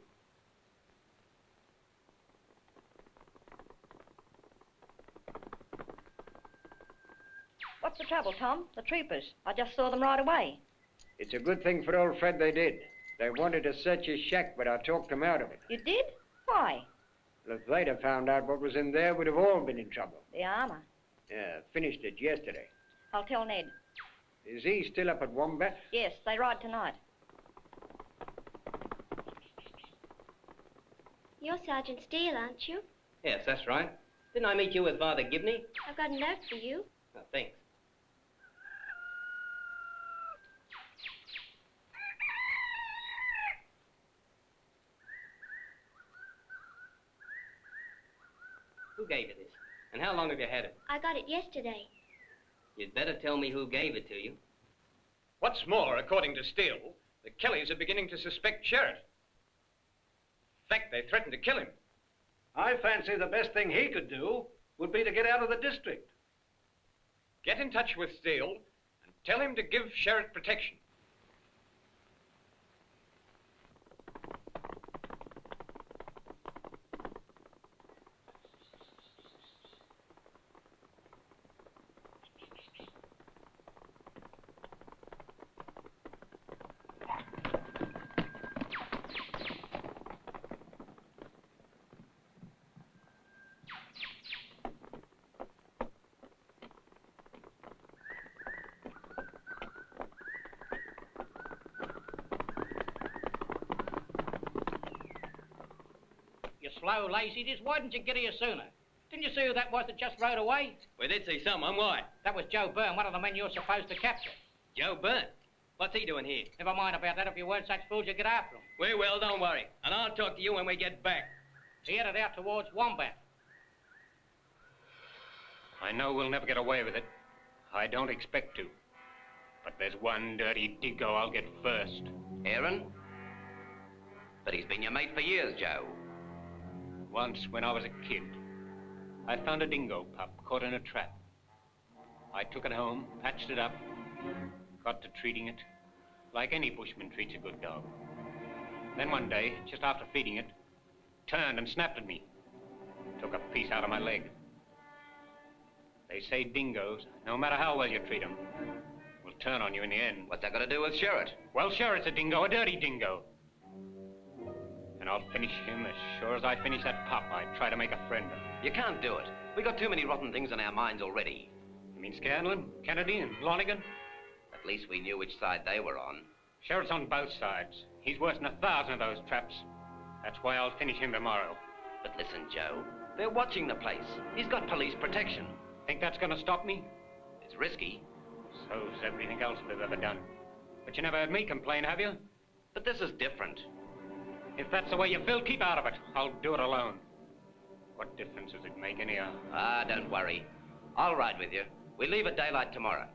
What's the trouble, Tom? The troopers. I just saw them right away. It's a good thing for old Fred they did. They wanted to search his shack, but I talked them out of it. You did? Why? Well, if they'd have found out what was in there, we'd have all been in trouble. The armor. Yeah, finished it yesterday. I'll tell Ned. Is he still up at Wombat? Yes, they ride tonight. You're Sergeant Steele, aren't you? Yes, that's right. Didn't I meet you with Father Gibney? I've got a note for you. Oh, thanks. Who gave you this? And how long have you had it? I got it yesterday. You'd better tell me who gave it to you. What's more, according to Steele, the Kellys are beginning to suspect Sherrod. In fact, they threatened to kill him. I fancy the best thing he could do would be to get out of the district. Get in touch with Steele and tell him to give Sherrod protection. You slow, lazy. Just why didn't you get here sooner? Didn't you see who that was that just rode away? We did see someone. Why? That was Joe Byrne, one of the men you're supposed to capture. Joe Byrne? What's he doing here? Never mind about that. If you weren't such fools, you'd get after him. We will, don't worry. And I'll talk to you when we get back. He headed out towards Wombat. I know we'll never get away with it. I don't expect to. But there's one dirty dingo I'll get first. Aaron? But he's been your mate for years, Joe. Once, when I was a kid, I found a dingo pup caught in a trap. I took it home, patched it up, got to treating it like any bushman treats a good dog. Then one day, just after feeding it, turned and snapped at me. Took a piece out of my leg. They say dingoes, no matter how well you treat them, will turn on you in the end. What's that got to do with Sherritt? Well, Sherritt's a dingo, a dirty dingo. And I'll finish him as sure as I finish that pup I try to make a friend of. You can't do it. We got too many rotten things on our minds already. You mean Scanlon, Kennedy, and Lonigan? At least we knew which side they were on. Sherritt's on both sides. He's worse than 1,000 of those traps. That's why I'll finish him tomorrow. But listen, Joe, they're watching the place. He's got police protection. Think that's gonna stop me? It's risky. So's everything else they've ever done. But you never heard me complain, have you? But this is different. If that's the way you feel, keep out of it. I'll do it alone. What difference does it make anyhow? Ah, don't worry. I'll ride with you. We leave at daylight tomorrow.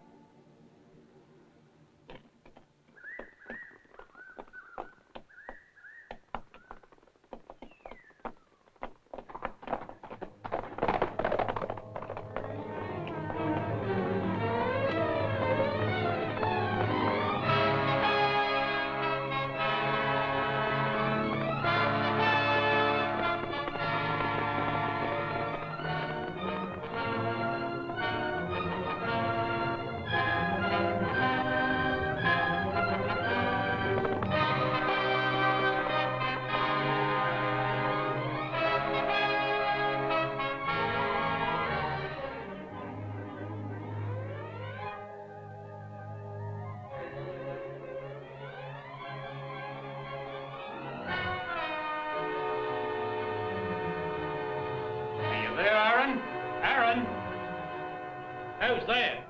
Who's there?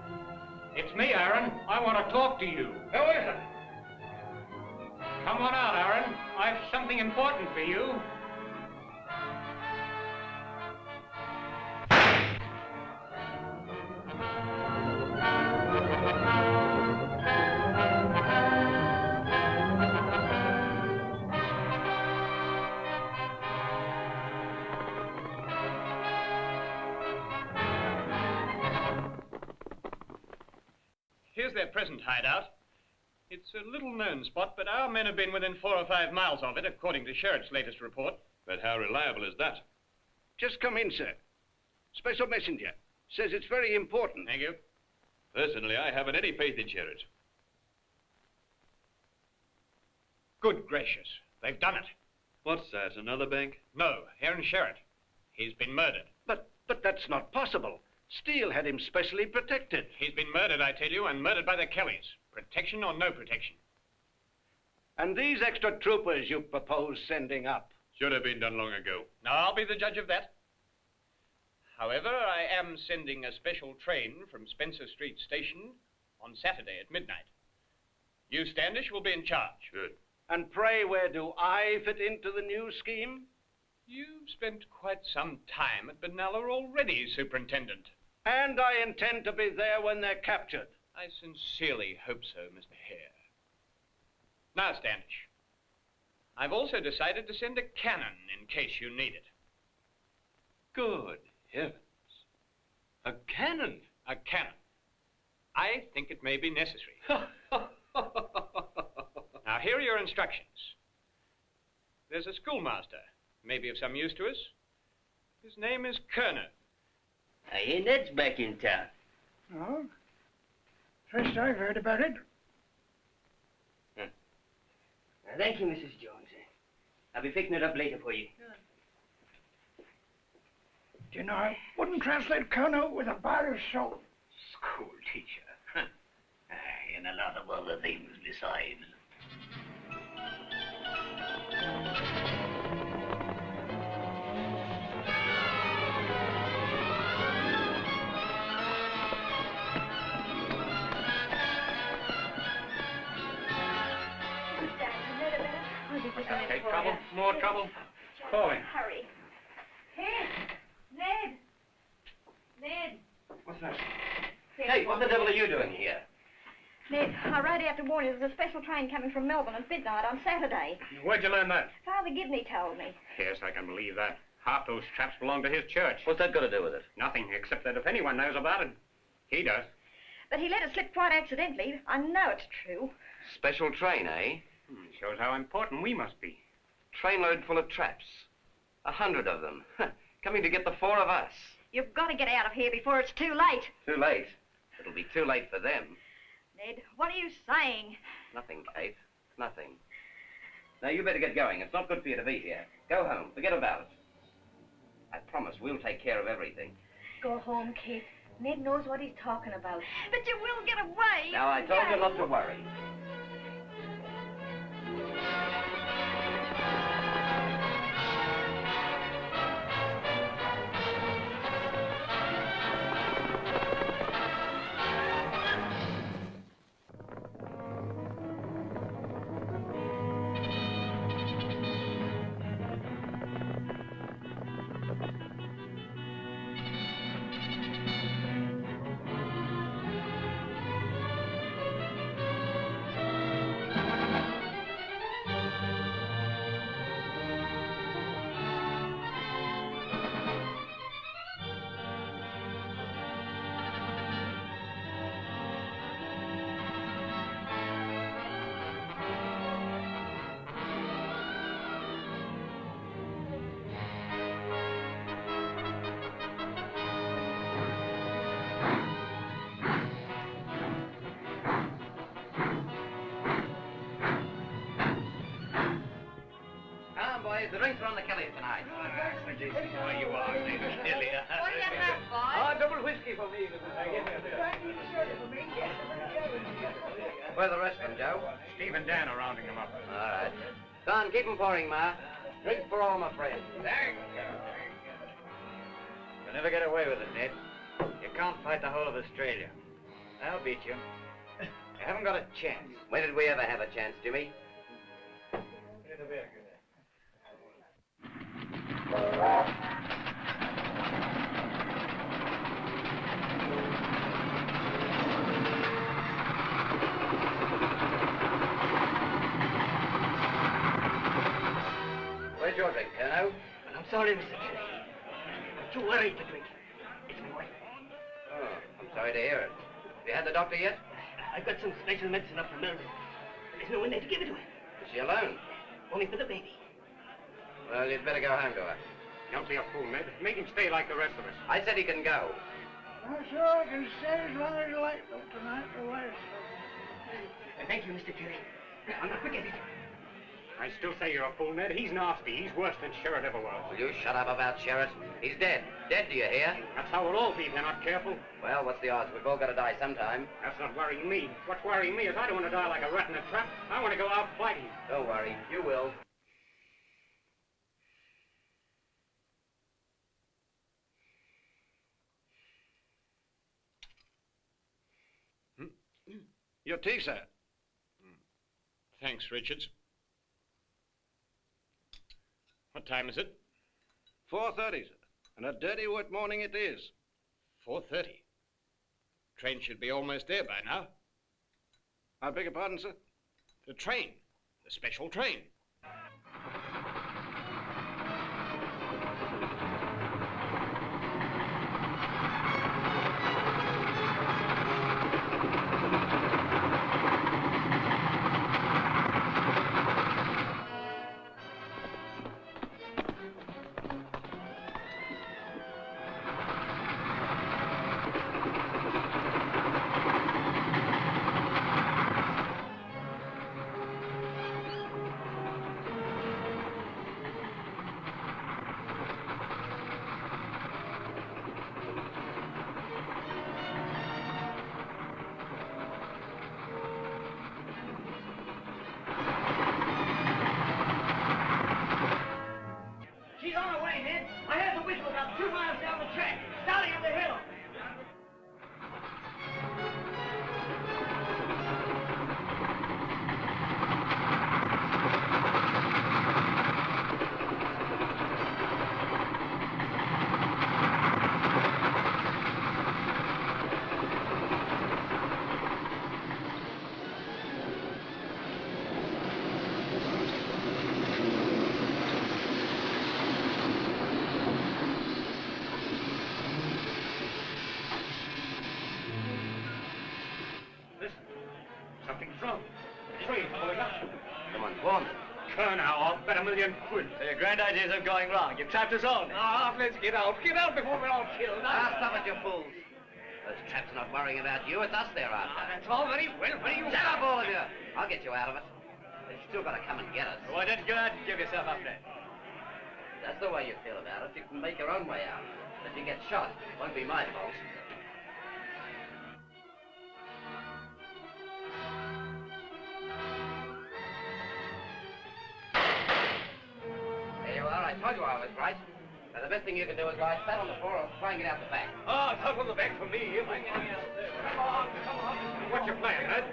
It's me, Aaron. I want to talk to you. Who is it? Come on out, Aaron. I've something important for you. Here's their present hideout. It's a little-known spot, but our men have been within 4 or 5 miles of it, according to Sherritt's latest report. But how reliable is that? Just come in, sir. Special messenger. Says it's very important. Thank you. Personally, I haven't any faith in Sherritt. Good gracious. They've done it. What's that, another bank? No, Aaron Sherritt. He's been murdered. But that's not possible. Steele had him specially protected. He's been murdered, I tell you, and murdered by the Kellys. Protection or no protection. And these extra troopers you propose sending up? Should have been done long ago. Now, I'll be the judge of that. However, I am sending a special train from Spencer Street Station on Saturday at midnight. You, Standish, will be in charge. Good. And pray, where do I fit into the new scheme? You've spent quite some time at Benalla already, Superintendent. And I intend to be there when they're captured. I sincerely hope so, Mr. Hare. Now, Standish, I've also decided to send a cannon in case you need it. Good heavens. A cannon? A cannon. I think it may be necessary. Now, here are your instructions. There's a schoolmaster, maybe of some use to us. His name is Kerner. I hear Ned's back in town. Oh? First I've heard about it. Thank you, Mrs. Jones. I'll be picking it up later for you. Do you know, I wouldn't translate Kerner with a bar of soap. School teacher. And a lot of other things besides. Hey, trouble? More trouble? Call him. Hurry. Hey, Ned. Ned. What's that? Kate, what the devil are you doing here? Ned, I rode out to warn you there's a special train coming from Melbourne at midnight on Saturday. Where'd you learn that? Father Gibney told me. Yes, I can believe that. Half those chaps belong to his church. What's that got to do with it? Nothing, except that if anyone knows about it, he does. But he let it slip quite accidentally. I know it's true. Special train, eh? Shows how important we must be. Trainload full of traps. 100 of them. Coming to get the 4 of us. You've got to get out of here before it's too late. Too late. It'll be too late for them. Ned, what are you saying? Nothing, Kate. Nothing. Now, you better get going. It's not good for you to be here. Go home. Forget about it. I promise we'll take care of everything. Go home, Kate. Ned knows what he's talking about. But you will get away. Now, I told you not to worry. The drinks are on the Kellys tonight. Oh, you are, David. Nearly. What do you have, boy? Oh, double whiskey for me. Where are the rest of them, Joe? Steve and Dan are rounding them up. All right. Son, keep them pouring, Ma. Drink for all my friends. You'll never get away with it, Ned. You can't fight the whole of Australia. I'll beat you. You haven't got a chance. When did we ever have a chance, Jimmy? Where's your drink, Colonel? Well, I'm sorry, Mr. Kelly. I'm too worried to drink. It's my wife. Oh, I'm sorry to hear it. Have you had the doctor yet? I've got some special medicine up from Melbourne. But there's no one there to give it to her. Is she alone? Only for the baby. Well, you'd better go home to her. Don't be a fool, Ned. Make him stay like the rest of us. I said he can go. I'm sure I can stay as long as you like, though, tonight or worse. Thank you, Mr. Kelly. I'm not forgetting it. I still say you're a fool, Ned. He's nasty. He's worse than Sherrod ever was. Will you shut up about Sherrod? He's dead. Dead, do you hear? That's how we'll all be if they're not careful. Well, what's the odds? We've all got to die sometime. That's not worrying me. What's worrying me is I don't want to die like a rat in a trap. I want to go out fighting. Don't worry. You will. Your tea, sir. Thanks, Richards. What time is it? 4:30, sir. And a dirty wet morning it is. 4:30. Train should be almost there by now. I beg your pardon, sir? The train. The special train. Come on, warn them. Turn now, I'll bet £1 million. Your grand ideas are going wrong. You trapped us all. Ah, let's get out. Get out before we're all killed. Ah, stop it, you fools. Those traps are not worrying about you. It's us they're after. That's all very well. What do you... Shut up, all of you. I'll get you out of it. They've still got to come and get us. Why don't you go out and give yourself up there? That's the way you feel about it. You can make your own way out. If you get shot, it won't be my fault. There you are. I told you I was right. Now, the best thing you can do is lie flat on the floor or try and get out the back. Oh, out on the back for me. Come on, come on. What's your plan, Ned?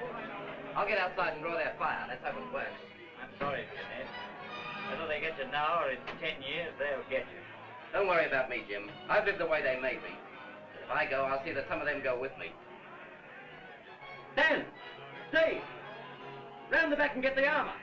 I'll get outside and draw their fire. Let's hope it works. I'm sorry for you, Ned. Whether they get you now or in 10 years, they'll get you. Don't worry about me, Jim. I've lived the way they made me. If I go, I'll see that some of them go with me. Dan! Dave! Round the back and get the armor.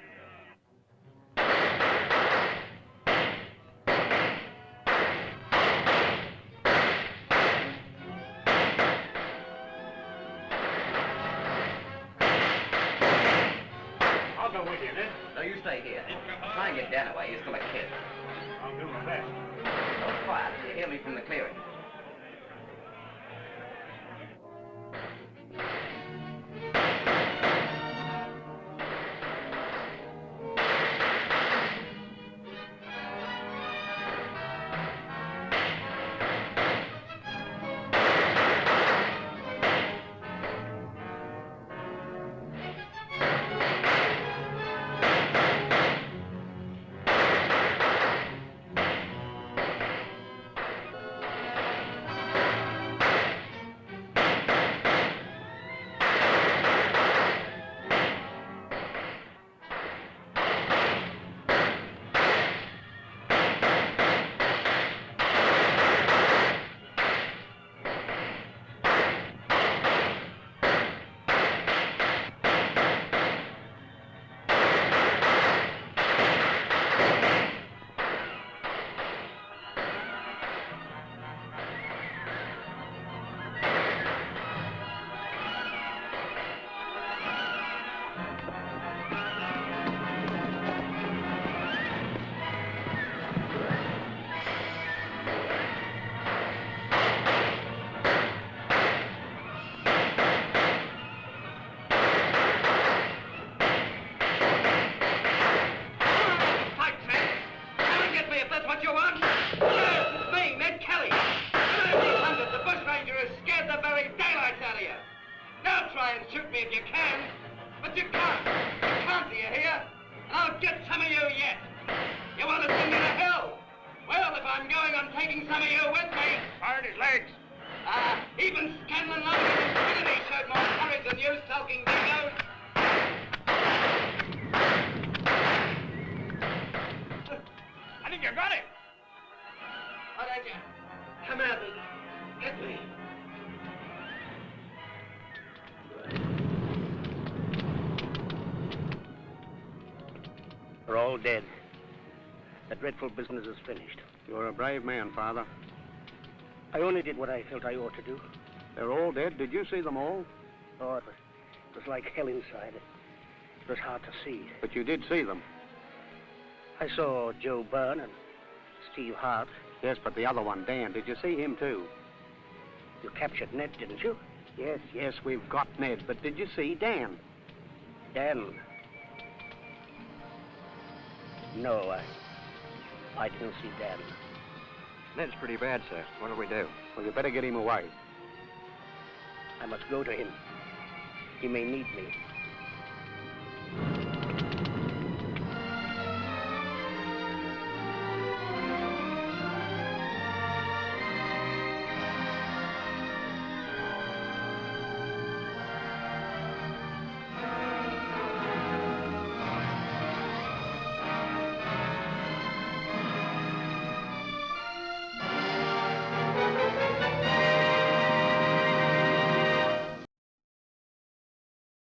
I'll go with you, Ned. No, you stay here. Try and get Dan away. He's still a kid. I'll do my best. Don't quiet. You hear me from the clearing. We're all dead. The dreadful business is finished. You're a brave man, Father. I only did what I felt I ought to do. They're all dead. Did you see them all? Oh, it was like hell inside. It was hard to see. But you did see them. I saw Joe Byrne and Steve Hart. Yes, but the other one, Dan, did you see him too? You captured Ned, didn't you? Yes, we've got Ned, but did you see Dan? Dan? No, I didn't see Dan. Ned's pretty bad, sir. What do we do? Well, you better get him away. I must go to him. He may need me.